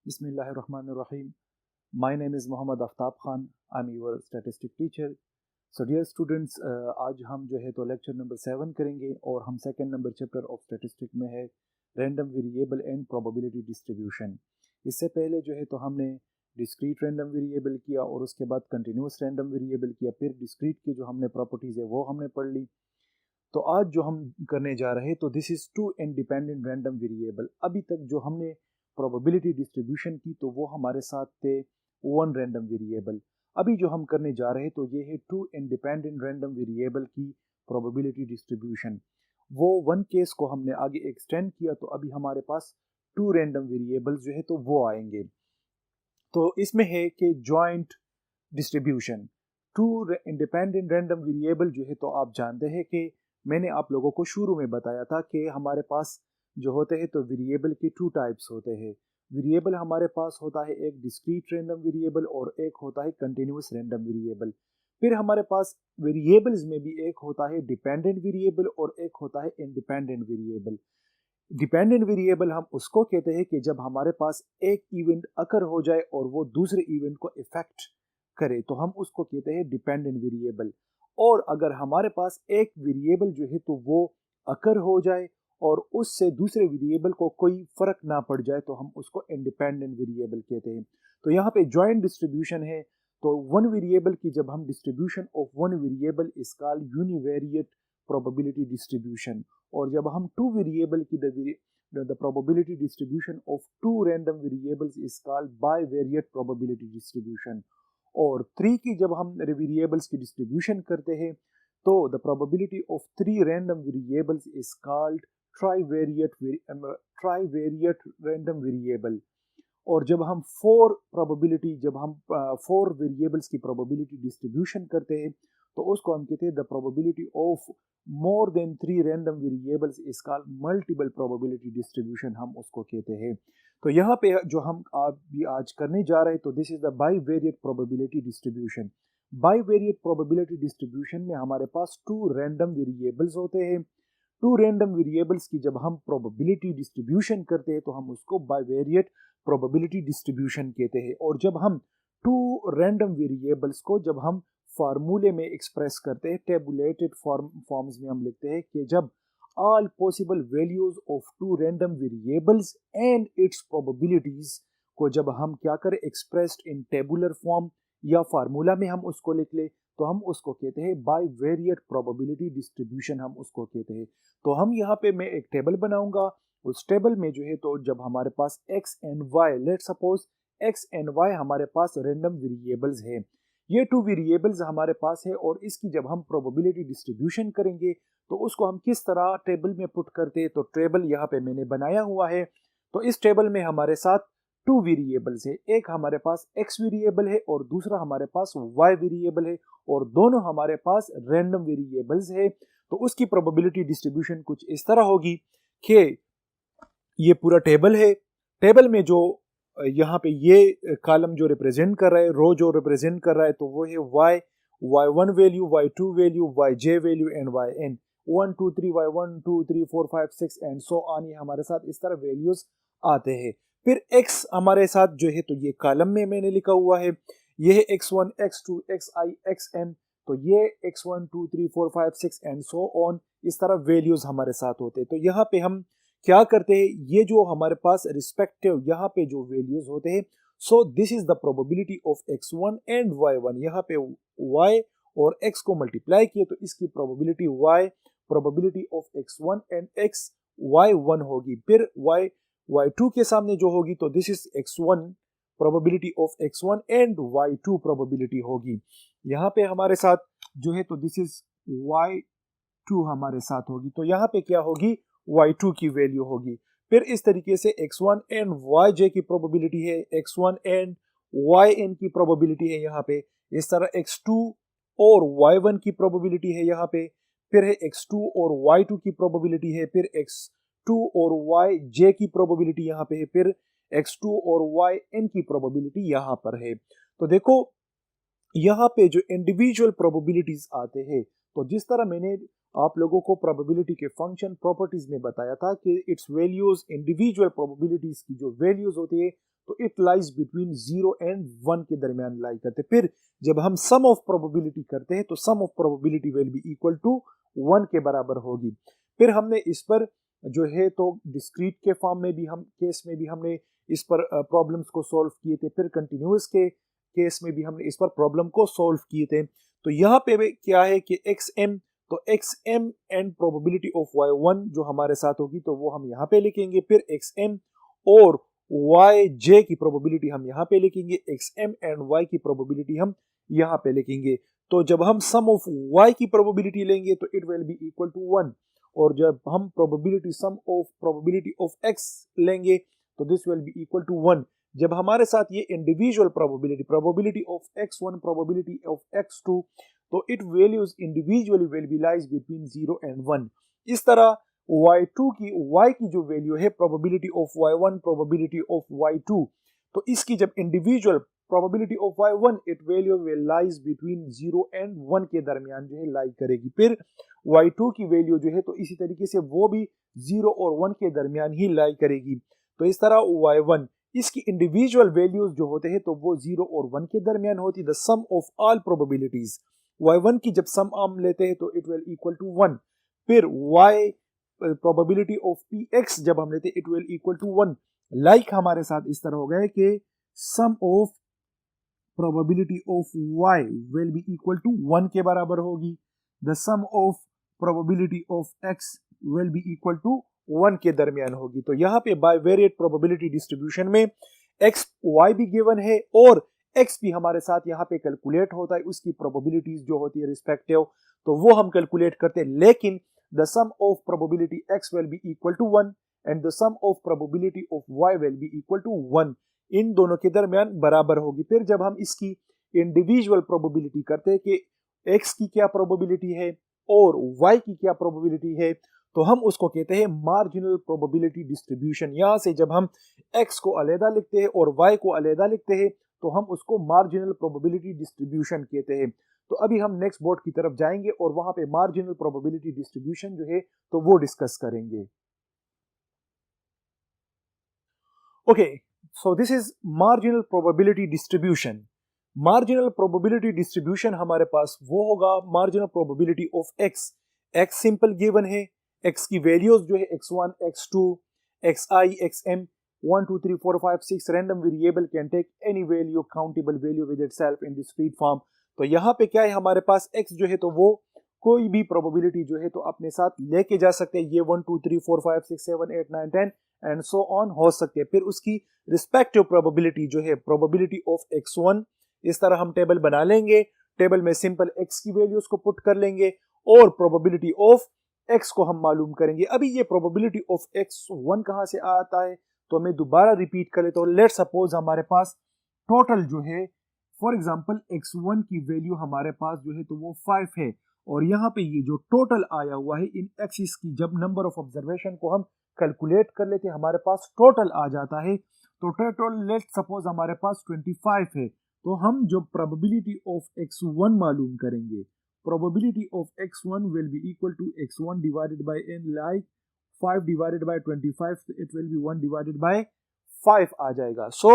Bismillahirrahmanirrahim. My name is Mohammad Aftab Khan. I'm your statistic teacher. So dear students, आज हम जो है तो लेक्चर नंबर 7 करेंगे और हम second number chapter of statistic में है random variable and probability distribution. इससे पहले जो है तो हमने डिस्क्रीट रैंडम वेरिएबल किया और उसके बाद कंटिन्यूस रैंडम वेरिएबल किया, फिर डिस्क्रीट की जो हमने प्रॉपर्टीज़ है वो हमने पढ़ ली। तो आज जो हम करने जा रहे हैं तो this is two independent random variable. अभी तक जो हमने प्रोबेबिलिटी डिस्ट्रीब्यूशन की तो वो हमारे साथ थे वन रैंडम वेरिएबल। अभी जो हम करने जा रहे हैं तो ये है टू इंडिपेंडेंट रैंडम वेरिएबल की प्रोबेबिलिटी डिस्ट्रीब्यूशन। वो वन केस को हमने आगे एक्सटेंड किया तो अभी हमारे पास टू रैंडम वेरिएबल्स जो है तो वो आएंगे। तो इसमें है कि joint distribution two independent random variable जो है तो आप जानते हैं कि मैंने आप लोगों को शुरू में बताया था कि हमारे पास जो होते हैं तो वेरिएबल के टू टाइप्स होते हैं। वेरिएबल हमारे पास होता है एक डिस्क्रीट रैंडम वेरिएबल और एक होता है कंटिन्यूस रैंडम वेरिएबल। फिर हमारे पास वेरिएबल्स में भी एक होता है डिपेंडेंट वेरिएबल और एक होता है इंडिपेंडेंट वेरिएबल। डिपेंडेंट वेरिएबल हम उसको कहते हैं कि जब हमारे पास एक इवेंट अकर हो जाए और वो दूसरे इवेंट को इफेक्ट करे तो हम उसको कहते हैं डिपेंडेंट वेरिएबल। और अगर हमारे पास एक वेरिएबल जो है तो वो अकर हो जाए और उससे दूसरे वेरिएबल को कोई फर्क ना पड़ जाए तो हम उसको इंडिपेंडेंट वेरिएबल कहते हैं। तो यहाँ पे जॉइंट डिस्ट्रीब्यूशन है तो वन वेरिएबल की जब हम distribution of one variable is called univariate probability distribution. और जब हम टू वेरिएबल की the probability distribution of two random variables is called bivariate probability distribution। और थ्री की जब हम वेरिएबल्स की डिस्ट्रीब्यूशन करते हैं तो the probability of three random variables is called trivariate random variable. और जब हम फोर वेरिएबल्स की प्रोबेबिलिटी डिस्ट्रीब्यूशन करते हैं तो उसको हम कहते हैं the probability of more than three random variables is called multiple probability distribution, हम उसको कहते हैं। तो यहाँ पे जो हम आज करने जा रहे हैं तो this is the bivariate probability distribution. Bivariate probability distribution में हमारे पास टू रैंडम वेरिएबल्स होते हैं। टू रैंडम वेरिएबल्स की जब हम प्रोबेबिलिटी डिस्ट्रीब्यूशन करते हैं तो हम उसको बाइवेरिएट प्रोबेबिलिटी डिस्ट्रीब्यूशन कहते हैं। और जब हम टू रैंडम वेरिएबल्स को जब हम फार्मूले में एक्सप्रेस करते हैं टेबुलेटेड फॉर्म्स में हम लिखते हैं कि जब all possible values of two random variables and its probabilities को जब हम क्या करें expressed in tabular form या फार्मूला में हम उसको लिख ले तो हम उसको कहते हैं बाइवेरिएट प्रोबेबिलिटी डिस्ट्रीब्यूशन, हम उसको कहते हैं। तो हम यहाँ पे मैं एक टेबल बनाऊंगा, उस टेबल में जो है तो जब हमारे पास x and y, let suppose x and y हमारे पास रैंडम वेरिएबल्स है, ये टू वेरिएबल्स हमारे पास है और इसकी जब हम प्रोबेबिलिटी डिस्ट्रीब्यूशन करेंगे तो उसको हम किस तरह टेबल में पुट करते हैं। तो टेबल यहाँ पे मैंने बनाया हुआ है। तो इस टेबल में हमारे साथ टू वेरिएबल्स है, एक हमारे पास x वेरिएबल है और दूसरा हमारे पास y वेरिएबल है और दोनों हमारे पास रैंडम वेरिएबल्स है। तो उसकी प्रोबेबिलिटी डिस्ट्रीब्यूशन कुछ इस तरह होगी कि ये पूरा टेबल है, टेबल में जो यहाँ पे ये कॉलम जो रिप्रेजेंट कर रहा है, रो जो रिप्रेजेंट कर रहा है तो वो है y1 value, y2 value, yj value and yn 1 2 3 y1 2 3 4 5 6 and so on. ये हमारे साथ इस तरह वैल्यूज आते हैं। फिर x हमारे साथ जो है तो ये कॉलम में मैंने लिखा हुआ है, ये है x1 x2 xi xm। तो ये x1 2 3 4 5 6 एंड सो ऑन इस तरह वैल्यूज हमारे साथ होते हैं। तो यहाँ पे हम क्या करते हैं, ये जो हमारे पास रिस्पेक्टिव यहाँ पे जो वैल्यूज होते हैं, so this is the probability of x1 and y1। यहाँ पे y और x को मल्टीप्लाई किए तो इसकी probability probability of x1 and x y1 होगी। फिर y2 के सामने जो होगी तो this is x1 probability of x1 and y2 probability होगी। यहाँ पे हमारे साथ जो है तो दिस इज y2 हमारे साथ होगी। तो यहाँ पे क्या होगी, y2 की वैल्यू होगी। फिर इस तरीके से x1 एंड yj की प्रोबेबिलिटी है, x1 एंड yn की प्रोबेबिलिटी है यहाँ पे। इस तरह x2 और y1 की प्रोबेबिलिटी है यहाँ पे। फिर है x2 और y2 की प्रोबेबिलिटी है। फिर x2 और yj की प्रोबेबिलिटी यहाँ पे है। फिर x2 और yn की प्रोबेबिलिटी यहाँ पर है। तो देखो यहाँ पे जो इंडिविजुअल प्रोबेबिलिटीज आते हैं तो जिस तरह मैंने आप लोगों को प्रोबेबिलिटी के फंक्शन प्रॉपर्टीज में बताया था कि इट्स वैल्यूज इंडिविजुअल प्रोबेबिलिटीज की जो वैल्यूज होती है तो इट लाइज बिटवीन 0 एंड 1 के दरमियान लाई करते। फिर जब हम सम ऑफ प्रोबेबिलिटी करते हैं तो sum of probability will be equal to 1 के बराबर होगी। फिर हमने इस पर जो है तो डिस्क्रीट के फॉर्म में भी हम केस में भी हमने इस पर प्रॉब्लम्स को सॉल्व किए थे, फिर कंटिन्यूअस के केस में भी हमने इस पर प्रॉब्लम को सॉल्व किए थे। तो यहाँ पे क्या है कि xm, तो xm and probability of y1 जो हमारे साथ होगी तो वो हम यहाँ पे लिखेंगे, फिर xm और yj की प्रोबेबिलिटी हम यहाँ पे लिखेंगे, xm एंड y की प्रोबेबिलिटी हम यहाँ पे लिखेंगे। तो जब हम सम ऑफ y की प्रोबेबिलिटी लेंगे तो it will be equal to 1, और जब हम probability sum of probability of x लेंगे तो this will be equal to 1। जब हमारे साथ ये individual probability of x1, probability of x2, तो it values individually will be lies between 0 and 1। इस तरह y2 की y की जो वैल्यू है probability of y1, probability of y2, तो इसकी जब individual probability of y1 it value will lies between 0 and 1 के दरमियान जो है लाई करेगी। फिर y2 की वैल्यू जो है तो इसी तरीके से वो भी 0 और 1 के दरमियान ही लाई करेगी। तो इस तरह y1 इसकी इंडिविजुअल वैल्यूज जो होते हैं तो वो 0 और 1 के दरमियान होती। The sum of all probabilities, y1 की जब सम हम लेते हैं तो इट विल इक्वल टू 1। फिर y प्रोबेबिलिटी ऑफ px जब हम लेते हैं it will equal to 1। Like हमारे साथ इस तरह हो गया है कि sum of probability of y will be equal to 1 के बराबर होगी। The sum of probability of x will be equal to 1 के दरमियान होगी। तो यहाँ पे बाय वेरिएट प्रोबेबिलिटी डिस्ट्रीब्यूशन में x y भी गिवन है और x भी हमारे साथ यहाँ पे कैलकुलेट होता है, उसकी प्रोबेबिलिटीज जो होती है रिस्पेक्टिव तो वो हम कैलकुलेट करते हैं। लेकिन the sum of probability x will be equal to 1 and the sum of probability of y will be equal to 1, इन दोनों के दरमियान बराबर होगी। फिर जब हम इसकी इंडिविजुअल प्रोबेबिलिटी करते हैं कि x की क्या प्रोबेबिलिटी है और y की क्या प्रोबेबिलिटी है तो हम उसको कहते हैं मार्जिनल प्रोबेबिलिटी डिस्ट्रीब्यूशन। यहां से जब हम x को अलग लिखते हैं और y को अलग लिखते हैं तो हम उसको मार्जिनल प्रोबेबिलिटी डिस्ट्रीब्यूशन कहते हैं। तो अभी हम नेक्स्ट बोर्ड की तरफ जाएंगे और वहां पे मार्जिनल प्रोबेबिलिटी डिस्ट्रीब्यूशन जो है तो वो डिस्कस करेंगे। Okay, so this is marginal probability distribution. Marginal probability distribution हमारे पास वो होगा marginal probability of x simple given है, x की वैल्यूज जो है x1, x2, xi, xm 1 2 3 4 5 6 random variable can take any value countable value with itself in discrete form. तो यहाँ पे क्या है हमारे पास x जो है तो वो कोई भी प्रोबेबिलिटी जो है तो अपने साथ लेके जा सकते हैं, ये 1 2 3 4 5 6 7 8 9 10 एंड सो ऑन हो सकते हैं। फिर उसकी रिस्पेक्टिव प्रोबेबिलिटी जो है प्रोबेबिलिटी ऑफ x1, इस तरह हम टेबल बना लेंगे, टेबल में सिंपल x की वैल्यूज को पुट कर लेंगे और प्रोबेबिलिटी ऑफ x को हम मालूम करेंगे। अभी ये प्रोबेबिलिटी ऑफ x1 कहां से आता है तो मैं दोबारा रिपीट कर लेता हूं। लेट सपोज हमारे पास टोटल जो है फॉर एग्जांपल x1 की वैल्यू हमारे पास जो है तो वो 5 है और यहाँ पे ये जो टोटल आया हुआ है इन एक्सिस की जब नंबर ऑफ ऑब्जर्वेशन को हम कैलकुलेट कर लेते हैं हमारे पास टोटल आ जाता है। तो टोटल लेट सपोज हमारे पास 25 है, तो हम जो प्रोबेबिलिटी ऑफ x1 मालूम करेंगे, probability of x1 will be equal to x1 divided by n, like 5 divided by 25 it will be 1 divided by 5 आ जाएगा। सो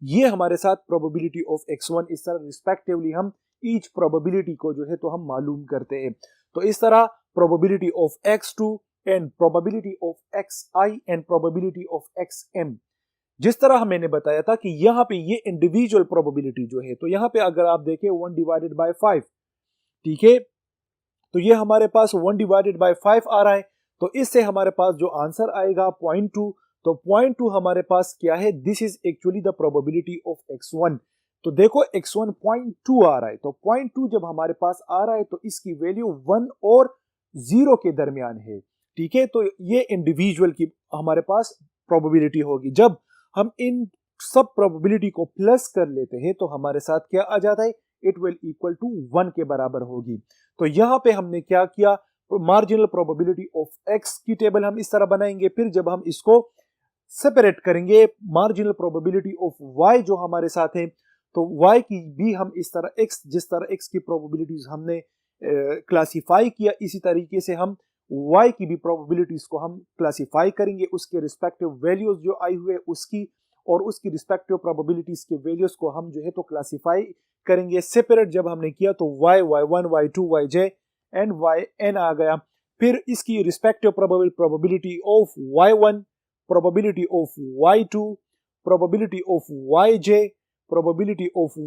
ये हमारे साथ प्रोबेबिलिटी ऑफ x1, इस तरह रिस्पेक्टिवली हम ईच प्रोबेबिलिटी को जो है तो हम मालूम करते हैं। तो इस तरह probability of x2 and probability of xi and probability of xm, जिस तरह मैंने बताया था कि यहाँ पे ये इंडिविजुअल प्रोबेबिलिटी जो है तो यहाँ पे अगर आप देखें 1 डिवाइडेड बाय 5, ठीक है, तो ये हमारे पास 1 डिवाइडेड बाय 5 आ रहा है। तो इससे हमारे पास जो आंसर आएगा 0.2, तो 0.2 हमारे पास क्या है, this is actually the probability of x1। तो देखो x1 0.2 आ रहा है, तो 0.2 जब हमारे पास आ रहा है तो इसकी वैल्यू 1 और 0 के दरमियान है, ठीक है। तो ये इंडिविजुअल की हमारे पास प्रोबेबिलिटी होगी। जब हम इन सब प्रोबेबिलिटी को प्लस कर लेते हैं तो हमारे साथ क्या आ जाता है, इट विल इक्वल टू 1 के बराबर होगी। तो यहां पे हमने क्या किया, मार्जिनल प्रोबेबिलिटी ऑफ x की टेबल हम इस तरह बनाएंगे, फिर जब हम इसको सेपरेट करेंगे मार्जिनल प्रोबेबिलिटी ऑफ y जो हमारे साथ है तो y की भी हम इस तरह x, जिस तरह x की प्रोबेबिलिटीज हमने क्लासिफाई किया, इसी तरीके से हम y की भी प्रोबेबिलिटीज को हम क्लासिफाई करेंगे, उसके रिस्पेक्टिव वैल्यूज जो आई हुए उसकी और उसकी रिस्पेक्टिव प्रोबेबिलिटीज के वैल्यूज को हम जो है तो क्लासिफाई करेंगे सेपरेट। जब हमने किया तो y, y1, y2, yj and yn आ गया। फिर इसकी respective probability of y1, probability of y2, probability of yj, probability of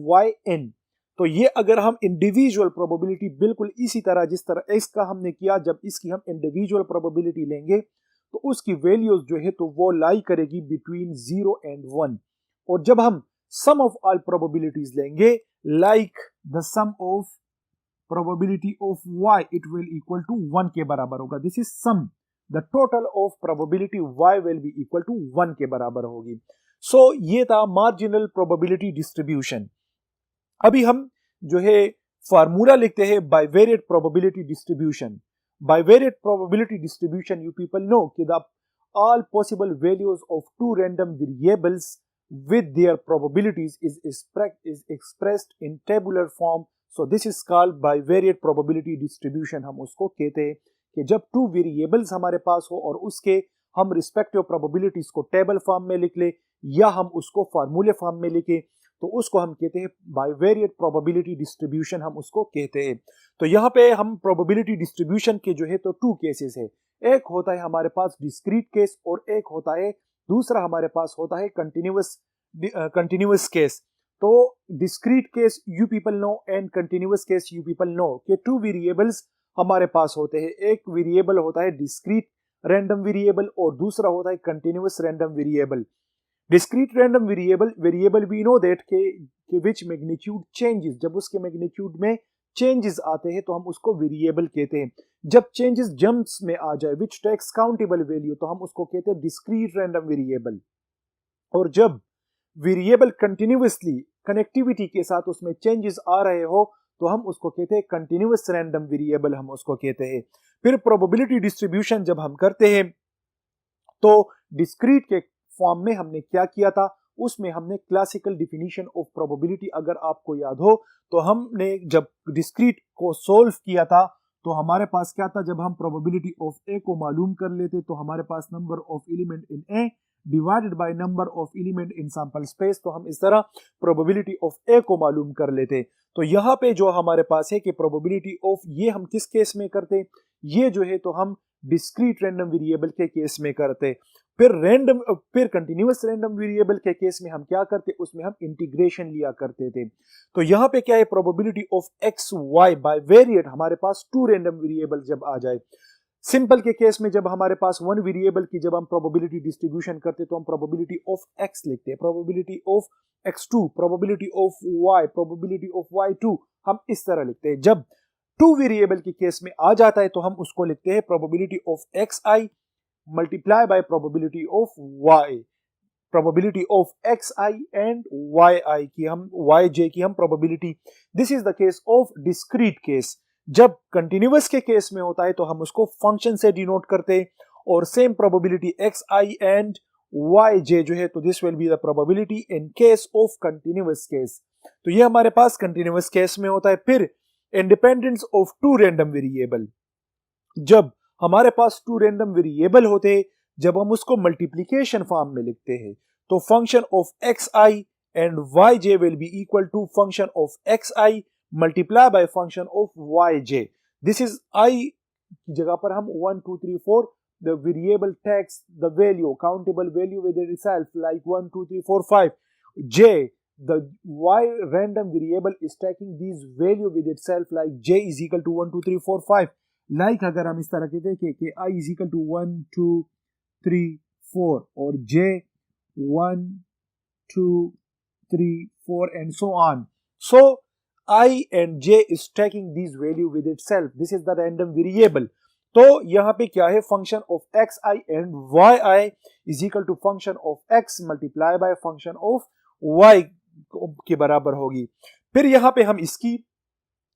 yn। तो ये अगर हम इंडिविजुअल प्रोबेबिलिटी बिल्कुल इसी तरह जिस तरह इसका हमने किया, जब इसकी हम इंडिविजुअल प्रोबेबिलिटी लेंगे तो उसकी वैल्यूज जो है तो वो लाई करेगी बिटवीन 0 एंड 1। और जब हम सम ऑफ ऑल प्रोबेबिलिटीज लेंगे like the sum of probability of y, it will equal to 1 के बराबर होगा। This is sum, the total of probability y will be equal to 1 के बराबर होगी। सो ये था मार्जिनल प्रोबेबिलिटी डिस्ट्रीब्यूशन। अभी हम जो है फार्मूला लिखते हैं bivariate probability distribution. Bivariate probability distribution, you people know कि the all possible values of two random variables with their probabilities is expressed in tabular form. So this is called bivariate probability distribution। हम उसको कहते हैं कि जब two variables हमारे पास हो और उसके हम रिस्पेक्टिव प्रोबेबिलिटीज को टेबल फॉर्म में लिख ले या हम उसको फार्मूले फॉर्म में लिखे तो उसको हम कहते हैं बाइवेरिएट प्रोबेबिलिटी डिस्ट्रीब्यूशन, हम उसको कहते हैं। तो यहाँ पे हम प्रोबेबिलिटी डिस्ट्रीब्यूशन के जो है तो टू केसेस है, एक होता है हमारे पास डिस्क्रीट केस और एक होता है दूसरा हमारे पास होता है कंटिन्यूअस केस। तो discrete case you people know and continuous case you people know कि टू वेरिएबल्स हमारे पास होते हैं, एक वेरिएबल होता है डिस्क्रीट रैंडम वेरिएबल और दूसरा होता है continuous random variable. Discrete random variable we know that के which magnitude changes, जब उसके मैग्नीट्यूड में चेंजेस आते हैं तो हम उसको वेरिएबल कहते हैं। जब चेंजेस जंप्स में आ जाए which takes countable value तो हम उसको कहते हैं discrete random variable। और जब वेरिएबल कंटिन्यूअसली कनेक्टिविटी के साथ उसमें चेंजेस आ रहे हो तो हम उसको कहते हैं कंटिन्यूअस रैंडम वेरिएबल, हम उसको कहते हैं। फिर प्रोबेबिलिटी डिस्ट्रीब्यूशन जब हम करते हैं तो डिस्क्रीट के फॉर्म में हमने क्या किया था, उसमें हमने क्लासिकल डिफिनीशन ऑफ प्रोबेबिलिटी, अगर आपको याद हो तो हमने जब डिस्क्रीट को सोल्व किया था तो हमारे पास क्या था, जब हम प्रोबेबिलिटी ऑफ ए को मालूम कर लेते तो हमारे पास number of element in A divided by number of element in sample space, तो हम इस तरह प्रोबेबिलिटी ऑफ ए को मालूम कर लेते। तो यहाँ पे जो हमारे पास है कि प्रोबेबिलिटी ऑफ ये हम किस केस में करते, ये जो है तो हम डिस्क्रीट रैंडम वेरिएबल के केस में करते। फिर कंटिन्यूअस रैंडम वेरिएबल के केस में हम क्या करते, उसमें हम इंटीग्रेशन लिया करते थे। तो यहाँ पे क्या है, probability of x y bivariate, हमारे पास टू रैंडम वेरिएबल जब आ जाए। सिंपल के केस में जब हमारे पास वन वेरिएबल की जब हम प्रोबेबिलिटी डिस्ट्रीब्यूशन करते तो हम प्रोबेबिलिटी ऑफ एक्स लिखते हैं, probability of x2, probability of y, probability of y2, हम इस तरह लिखते हैं। जब टू वेरिएबल के केस में आ जाता है तो हम उसको लिखते हैं probability of xi multiply by probability of y, probability of xi and yi की हम yj की हम probability. This is the case of discrete case. जब कंटिन्यूअस के केस में होता है तो हम उसको फंक्शन से डिनोट करते हैं और same probability xi and yj जो है तो this will be the probability in case of continuous case. तो ये हमारे पास कंटिन्यूअस केस में होता है। फिर independence of two random variable, जब हमारे पास टू रैंडम वेरिएबल होते हैं, जब हम उसको मल्टीप्लिकेशन फॉर्म में लिखते हैं तो function of xi and yj will be equal to function of xi multiply by function of yj। This is i की जगह पर हम 1 2 3 4 the variable takes the value, countable value with itself like 1 2 3 4 5, j the y random variable is taking these value with itself like j is equal to 1 2 3 4 5। like अगर हम इस तरह के देखें कि i is equal to 1 2 3 4 और j 1 2 3 4 and so on, so i and j is taking these value with itself, this is the random variable। तो यहां पे क्या है, function of xi and yi is equal to function of x multiply by function of y के बराबर होगी। फिर यहां पे हम इसकी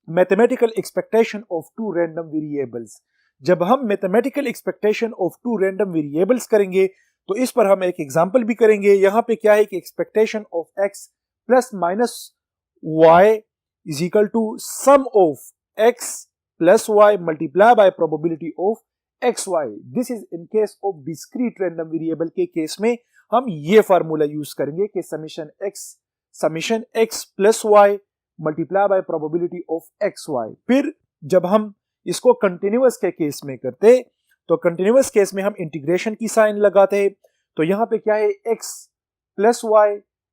mathematical expectation of two random variables, जब हम mathematical expectation of two random variables करेंगे तो इस पर हम एक एग्जांपल भी करेंगे। यहां पे क्या है कि expectation of x plus minus y is equal to sum of x plus y multiply by probability of xy. This is in case of discrete random variable के केस में हम ये फार्मूला यूज करेंगे कि summation x plus y multiply by probability of xy. फिर जब हम इसको कंटिन्यूअस के केस में करते तो कंटिन्यूअस केस में हम इंटीग्रेशन की साइन लगाते, तो यहां पे क्या है x plus y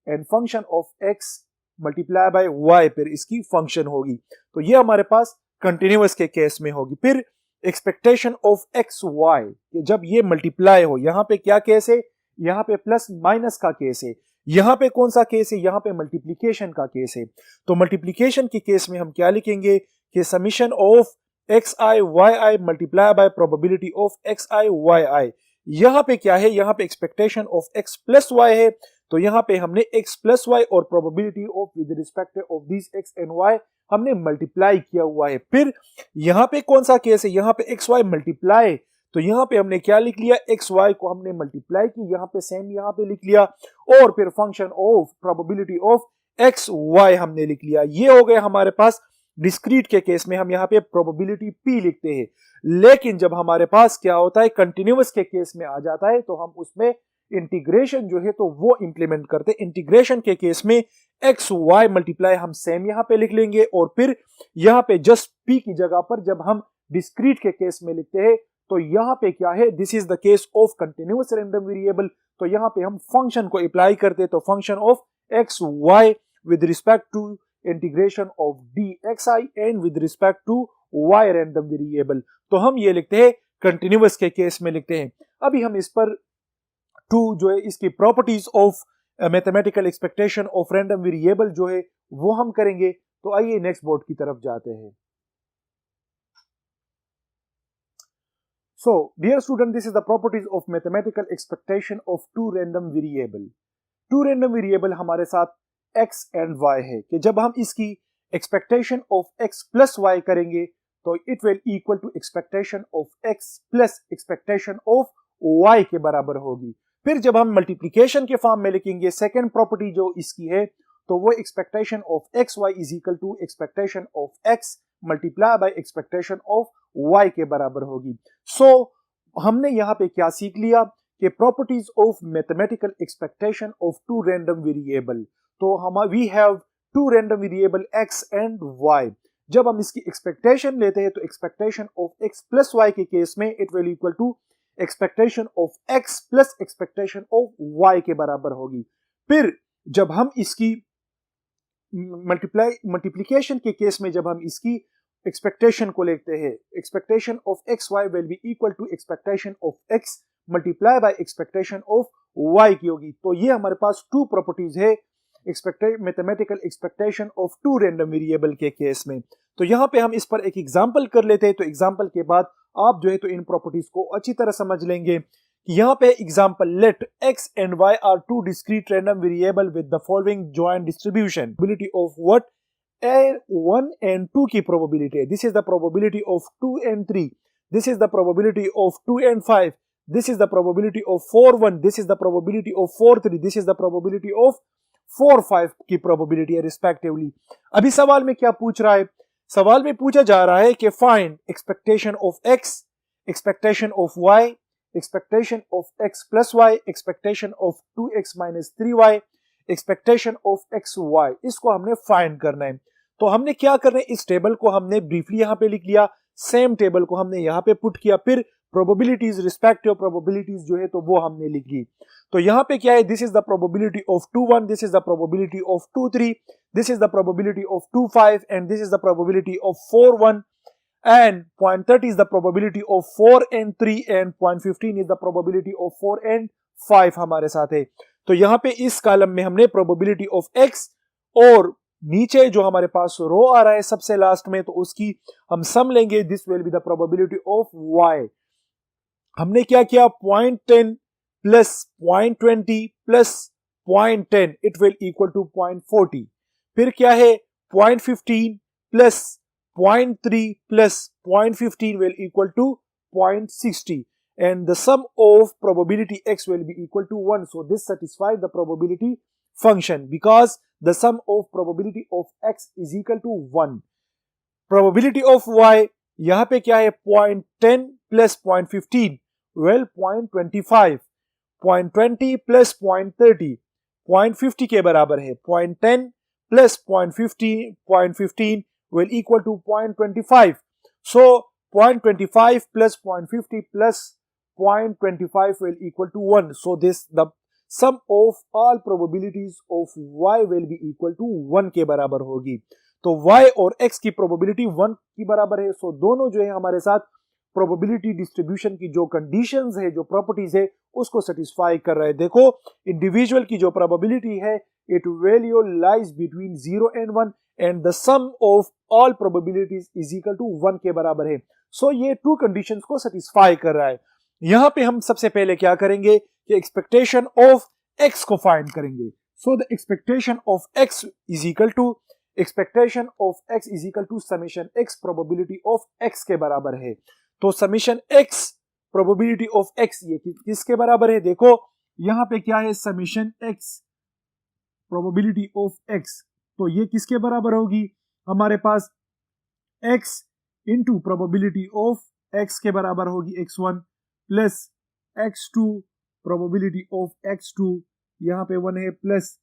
and function of x multiply bye y, फिर इसकी फंक्शन होगी, तो ये हमारे पास कंटिन्यूअस के केस में होगी. फिर एक्सपेक्टेशन ऑफ एक्स वाई, जब ये मल्टीप्लाई हो, यहां पे क्या केस है, यहां पे प्लस माइनस का केस है, यहां पे कौन सा केस है, यहां पे मल्टीप्लिकेशन का केस है. तो मल्टीप्लिकेशन के केस में हम क्या लिखेंगे कि summation of x i y i multiply by probability of x i y i. यहां पे क्या है, यहां पे expectation of x plus y है, तो यहां पे हमने x प्लस वाई और probability of with respect of this x and y हमने मल्टीप्लाई किया हुआ है. फिर यहां पे कौन सा केस है, यहां पे एक्स वाई मल्टीप्लाई, तो यहां पे हमने क्या लिख लिया, एक्स वाई को हमने मल्टीप्लाई की, यहां पे सेम यहां पे लिख लिया, और फिर function of probability of x y हमने लिख लिया. ये हो गया हमारे पास डिस्क्रीट के केस में हम यहाँ पे प्रोबेबिलिटी p लिखते हैं. लेकिन जब हमारे पास क्या होता है, कंटिन्यूअस के केस में आ जाता है, तो हम उसमें इंटीग्रेशन जो है तो वो इंप्लीमेंट करते हैं. इंटीग्रेशन के केस में एक्स वाई मल्टीप्लाई हम सेम यहां पे लिख लेंगे, और फिर यहां पे जस्ट p की जगह पर जब हम डिस्क्रीट के केस में लिखते हैं तो यहां पे क्या है, this is the case of continuous random variable, तो यहां पे हम फंक्शन को अप्लाई करते हैं, तो function of x y with respect to integration of dxi and with respect to y random variable, तो हम ये लिखते हैं कंटिन्यूअस के केस में लिखते हैं. अभी हम इस पर टू जो है इसकी properties of mathematical expectation of random variable जो है वो हम करेंगे. तो आइए नेक्स्ट बोर्ड की तरफ जाते हैं. So dear student, this is the properties of mathematical expectation of two random variable. Two random variable हमारे साथ x एंड y है कि जब हम इसकी expectation of x plus y करेंगे तो it will equal to expectation of x plus expectation of y के बराबर होगी. फिर जब हम मल्टीप्लिकेशन के फॉर्म में लिखेंगे, सेकेंड प्रॉपर्टी जो इसकी है तो वो expectation of x Y is equal to expectation of X multiply by expectation of Y के बराबर होगी. सो हमने यहाँ पे क्या सीख लिया कि properties of mathematical expectation of two random variable. तो हम we have two random variable x and y. जब हम इसकी एक्सपेक्टेशन लेते हैं तो expectation of x plus y के केस में it will equal to expectation of x plus expectation of y के बराबर होगी. फिर जब हम इसकी मल्टीप्लिकेशन के केस में जब हम इसकी एक्सपेक्टेशन को लेते हैं, expectation of x Y will be equal to expectation of X multiply by expectation of Y की होगी. तो ये हमारे पास टू प्रॉपर्टीज है mathematical expectation of two random variable के केस में. तो यहाँ पे हम इस पर एक एग्जांपल कर लेते हैं, तो एग्जांपल के बाद आप जो है तो इन प्रॉपर्टीज को अच्छी तरह समझ लेंगे. यहाँ पे example, let x and y are two discrete random variable with the following joint distribution. Probability of what? 1 and 2 की probability. This is the probability of 2 and 3. This is the probability of 2 and 5. This is the probability of 4 1. This is the probability of 4 3. This is the probability of 4 5 की probability है respectively. अभी सवाल में क्या पूछ रहा है? सवाल में पूछा जा रहा है कि find expectation of x, expectation of y, expectation of x plus y, expectation of 2x minus 3y, expectation of xy. इसको हमने फाइंड करना है. तो हमने क्या करना है, इस टेबल को हमने ब्रीफली यहाँ पे लिख लिया, सेम टेबल को हमने यहाँ पे पुट किया, फिर प्रोबेबिलिटीज रिस्पेक्टिव प्रोबेबिलिटीज जो है तो वो हमने लिख ली. तो यहाँ पे क्या है, this is the probability of 2 1, this is the probability of 2 3, this is the probability of 2 5 and this is the probability of 4 1. And 0.30 is the probability of 4 and 3 and 0.15 is the probability of 4 and 5 हमारे साथ है. तो यहाँ पे इस column में हमने probability of x और नीचे जो हमारे पास रो आ रहा है सबसे लास्ट में, तो उसकी हम सम लेंगे. This will be the probability of y. हमने क्या किया, 0.10 plus 0.20 plus 0.10 it will equal to 0.40. फिर क्या है, 0.15 plus 0.3 plus 0.15 will equal to 0.60 and the sum of probability x will be equal to 1. So this satisfies the probability function because the sum of probability of x is equal to 1. Probability of y यहाँ पे क्या है 0.10 plus 0.15 well 0.25, 0.20 plus 0.30 0.50 के बराबर है, 0.10 plus 0.15 will equal to 0.25. So 0.25 plus 0.50 plus 0.25 will equal to 1. So this the sum of all probabilities of y will be equal to 1 के बराबर होगी। तो y और x की प्रोबेबिलिटी 1 की बराबर है। सो दोनों जो है हमारे साथ प्रोबेबिलिटी डिस्ट्रीब्यूशन की जो कंडीशंस है, जो प्रॉपर्टीज है, उसको सेटिस्फाई कर रहा है। देखो इंडिविजुअल की जो प्रोबेबिलिटी है, it value lies between 0 and 1 and the sum of all probabilities is equal to 1 के बराबर है। सो ये टू कंडीशंस को सेटिस्फाई कर रहा है। यहां पे हम सबसे पहले क्या करेंगे कि एक्सपेक्टेशन ऑफ x को फाइंड करेंगे। So the expectation of x is equal to summation x probability of x के बराबर है। तो summation x probability of x ये किसके बराबर है? देखो यहां पे क्या है, summation x probability of x, तो ये किसके बराबर होगी? हमारे पास x into probability of x के बराबर होगी x1 plus x2 probability of x2, यहाँ पे 1 है, plus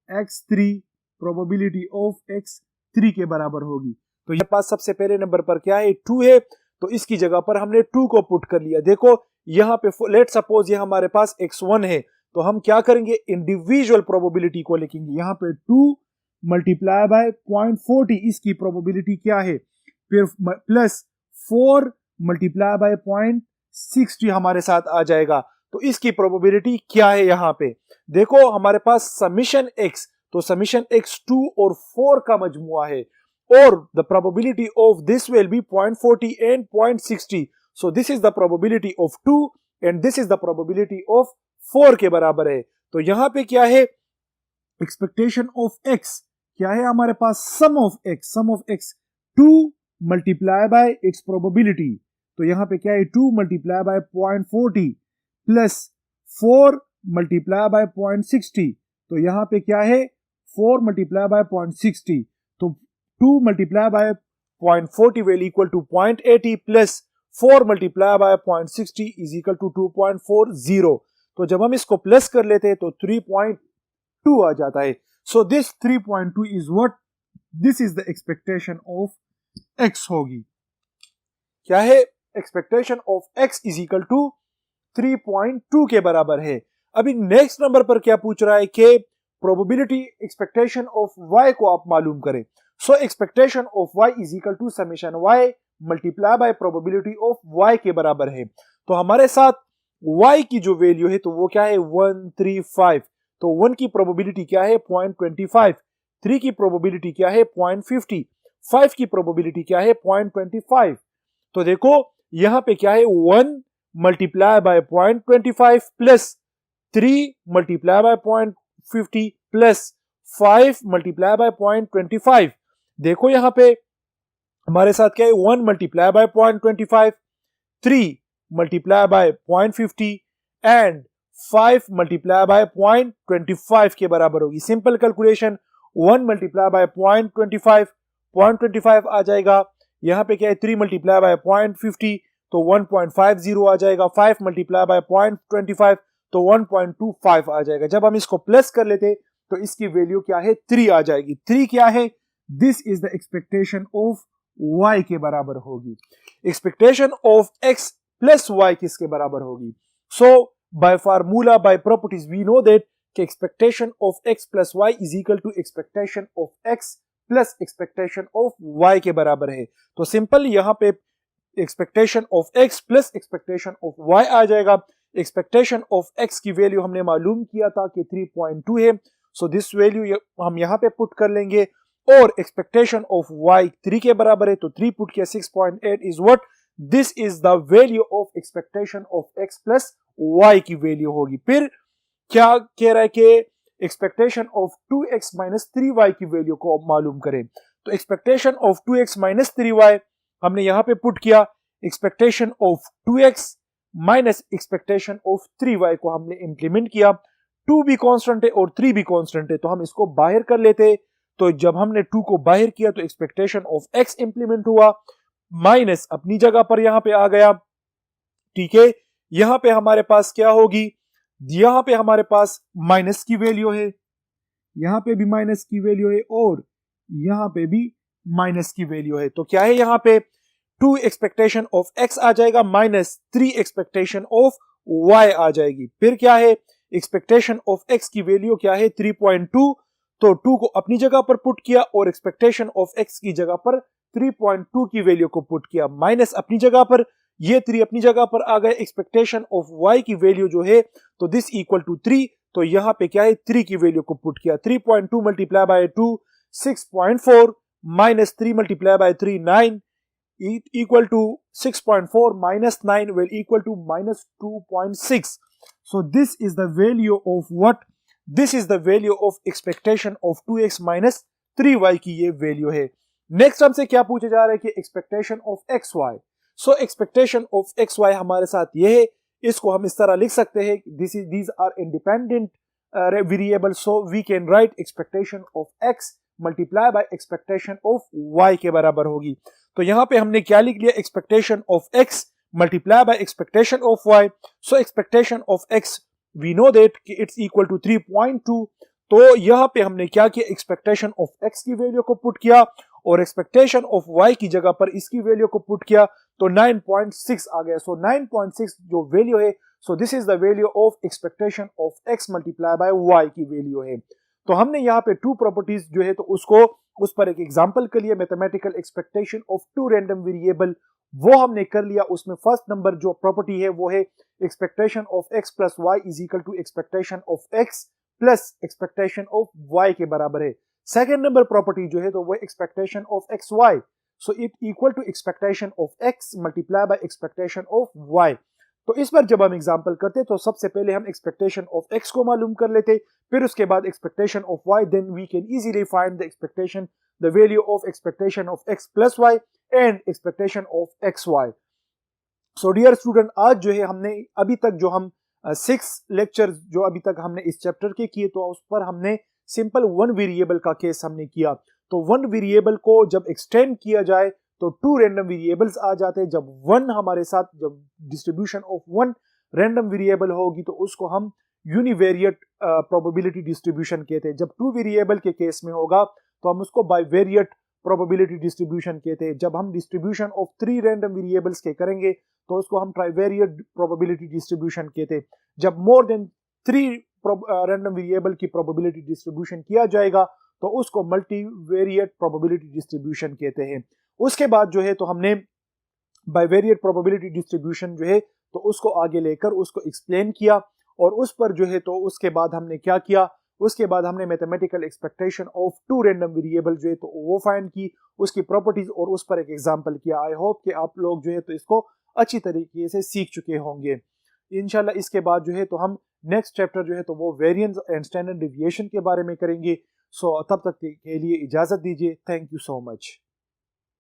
x3 probability of x3 के बराबर होगी। तो ये पास सबसे पहले नंबर पर क्या है 2 है, तो इसकी जगह पर हमने 2 को पुट कर लिया। देखो यहाँ पे लेट सपोज ये हमारे पास x1 है, तो हम क्या करेंगे इंडिविजुअल प्रोबेबिलिटी को लिखेंगे। यहाँ पे 2 मल्टीप्लाई बाय 0.40 इसकी प्रोबेबिलिटी क्या है, फिर प्लस 4 मल्टीप्लाई बाय 0.60 हमारे साथ आ जाएगा। तो इसकी प्रोबेबिलिटी क्या है? यहाँ पे देखो हमारे पास समेशन x, तो समेशन x 2 और 4 का मजमुआ है, और the probability of this will B 0.40 and 0.60। So this is the probability of 2 and this is the probability of 4 के बराबर है। तो यहाँ पे क्या है एक्सपेक्टेशन ऑफ x, क्या है हमारे पास sum of x 2 multiply by its probability, तो यहाँ पे क्या है 2 multiply by 0.40 plus 4 multiply by 0.60, तो यहाँ पे क्या है 4 मल्टीप्लाई बाय 0.60, तो 2 multiply by 0.40 will equal to 0.80 plus 4 multiply by 0.60 is equal to 2.40। तो जब हम इसको प्लस कर लेते हैं तो 3.2 आ जाता है। So this 3.2 is what, this is the expectation of x होगी। क्या है? Expectation of x is equal to 3.2 के बराबर है। अभी नेक्स्ट नंबर पर क्या पूछ रहा है कि प्रोबेबिलिटी एक्सपेक्टेशन ऑफ y को आप मालूम करें। So expectation of y is equal to summation y multiply by probability of y के बराबर है। तो हमारे साथ y की जो वैल्यू है तो वो क्या है 135, तो 1 की प्रोबेबिलिटी क्या है 0.25, 3 की प्रोबेबिलिटी क्या है 0.50, 5 की प्रोबेबिलिटी क्या है 0.25। तो देखो यहां पे क्या है 1 multiply by 0.25 plus 3 multiply by 0.50 plus 5 multiply by 0.25। देखो यहां पे हमारे साथ क्या है 1 multiply by 0.25, 3 multiply by 0.50 and 5 multiply by 0.25 के बराबर होगी। सिंपल कैलकुलेशन 1 मल्टीप्लाई बाय 0.25 0.25 आ जाएगा। यहाँ पे क्या है 3 मल्टीप्लाई बाय 0.50 तो 1.50 आ जाएगा, 5 मल्टीप्लाई बाय 0.25 तो 1.25 आ जाएगा। जब हम इसको प्लस कर लेते तो इसकी वैल्यू क्या है 3 आ जाएगी। 3 क्या है? This is the expectation of y के बराबर होगी। Expectation of x plus y किसके बराबर होगी? So by formula, by properties we know that expectation of x plus y is equal to expectation of x plus expectation of y के बराबर है। तो सिंपल यहां पे expectation of x plus expectation of y आ जाएगा। Expectation of x की value हमने मालूम किया था कि 3.2 है, सो दिस वैल्यू हम यहां पे पुट कर लेंगे, और एक्सपेक्टेशन ऑफ y 3 के बराबर है तो 3 पुट किया 6.8 is what, this is the value of expectation of x plus y की वैल्यू होगी। फिर क्या कह रहा है कि expectation of 2x minus 3y की वैल्यू को मालूम करें। तो expectation of 2x minus 3y हमने यहां पे पुट किया, expectation of 2x minus expectation of 3y को हमने इंप्लीमेंट किया। 2 भी कांस्टेंट है और 3 भी कांस्टेंट है तो हम इसको बाहर कर लेते। तो जब हमने 2 को बाहर किया तो एक्सपेक्टेशन ऑफ x इंप्लीमेंट हुआ, माइनस अपनी जगह पर यहां पे आ गया, ठीक है। यहां पे हमारे पास क्या होगी, यहां पे हमारे पास माइनस की वैल्यू है, यहां पे भी माइनस की वैल्यू है और यहां पे भी माइनस की वैल्यू है। तो क्या है यहां पे 2 एक्सपेक्टेशन ऑफ x आ जाएगा माइनस 3 एक्सपेक्टेशन ऑफ y आ जाएगी। फिर क्या है, एक्सपेक्टेशन ऑफ x की वैल्यू क्या है 3.2, तो 2 को अपनी जगह पर पुट किया और एक्सपेक्टेशन ऑफ x की जगह पर 3.2 की वैल्यू को पुट किया, माइनस अपनी जगह पर, ये 3 अपनी जगह पर आ गए। एक्सपेक्टेशन ऑफ y की वैल्यू जो है तो दिस इक्वल टू 3, तो यहां पे क्या है 3 की वैल्यू को पुट किया, 3.2 multiply by 2 6.4 minus 3 multiply by 3 9 equal to 6.4 minus 9 will equal to minus 2.6. So this is the value of what? This is the value of expectation of 2x minus 3y की ये value है। Next हमसे क्या पूछा जा रहा है कि expectation of xy। So expectation of xy हमारे साथ ये है, इसको हम इस तरह लिख सकते हैं, these are independent variables, so we can write expectation of x multiply by expectation of y के बराबर होगी। तो यहां पे हमने क्या लिख लिया, expectation of x multiply by expectation of y। So expectation of x we know that कि इट्स इक्वल टू 3.2, तो यहां पे हमने क्या किया, एक्सपेक्टेशन ऑफ x की वैल्यू को पुट किया और एक्सपेक्टेशन ऑफ y की जगह पर इसकी वैल्यू को पुट किया, तो 9.6 आ गया। सो 9.6 जो वैल्यू है, so this is the value of expectation of x multiply bye y की वैल्यू है। तो हमने यहाँ पे 2 प्रॉपर्टीज जो है तो उसको उस पर एक एग्जांपल के लिए mathematical expectation of 2 random variable वो हमने कर लिया। उसमें फर्स्ट नंबर जो प्रॉपर्टी है वो है expectation of x plus Y is equal to expectation of x plus expectation of y के बराबर है। सेकेंड नंबर प्रॉपर्टी जो है तो वो expectation of x Y, so it equal to expectation of x multiply by expectation of y। तो इस पर जब हम एग्जांपल करते तो सबसे पहले हम एक्सपेक्टेशन ऑफ x को मालूम कर लेते, फिर उसके बाद expectation of y, then we can easily find the expectation, the value of expectation of x plus y and expectation of xy। So dear student, आज जो है हमने अभी तक जो हम 6 लेक्चर जो अभी तक हमने इस चैप्टर के किए, तो उस पर हमने सिंपल 1 वेरिएबल का केस हमने किया। तो 1 वेरिएबल को जब एक्सटेंड किया जाए तो 2 रैंडम वेरिएबल्स आ जाते हैं। जब 1 हमारे साथ, जब डिस्ट्रीब्यूशन ऑफ 1 रैंडम वेरिएबल होगी तो उसको हम यूनिवेरिएट प्रोबेबिलिटी डिस्ट्रीब्यूशन कहते हैं। जब 2 वेरिएबल के केस में होगा तो हम उसको बाइवेरिएट प्रोबेबिलिटी डिस्ट्रीब्यूशन कहते हैं। जब हम डिस्ट्रीब्यूशन ऑफ 3 रैंडम वेरिएबल्स के करेंगे तो उसको हम ट्राइवेरिएट प्रोबेबिलिटी डिस्ट्रीब्यूशन कहते हैं। जब मोर देन 3 रैंडम वेरिएबल की प्रोबेबिलिटी डिस्ट्रीब्यूशन किया जाएगा तो उसको मल्टीवेरिएट प्रोबेबिलिटी डिस्ट्रीब्यूशन कहते हैं। उसके बाद जो है तो हमने बाइवेरिएट प्रोबेबिलिटी डिस्ट्रीब्यूशन जो है तो उसको आगे लेकर उसको एक्सप्लेन किया, और उस पर जो है तो उसके बाद हमने क्या किया, उसके बाद हमने mathematical expectation of 2 random variable जो है तो वो फाइंड की, उसकी प्रॉपर्टीज और उस पर एक एग्जांपल किया। आई होप कि आप लोग जो है तो इसको अच्छी तरीके से सीख चुके होंगे। इंशाल्लाह इसके बाद जो है तो हम नेक्स्ट चैप्टर जो है तो वो वेरिएंस एंड स्टैंडर्ड डेविएशन के बारे में करेंगे। सो तब तक के लिए इजाजत दीजिए। Thank you so much.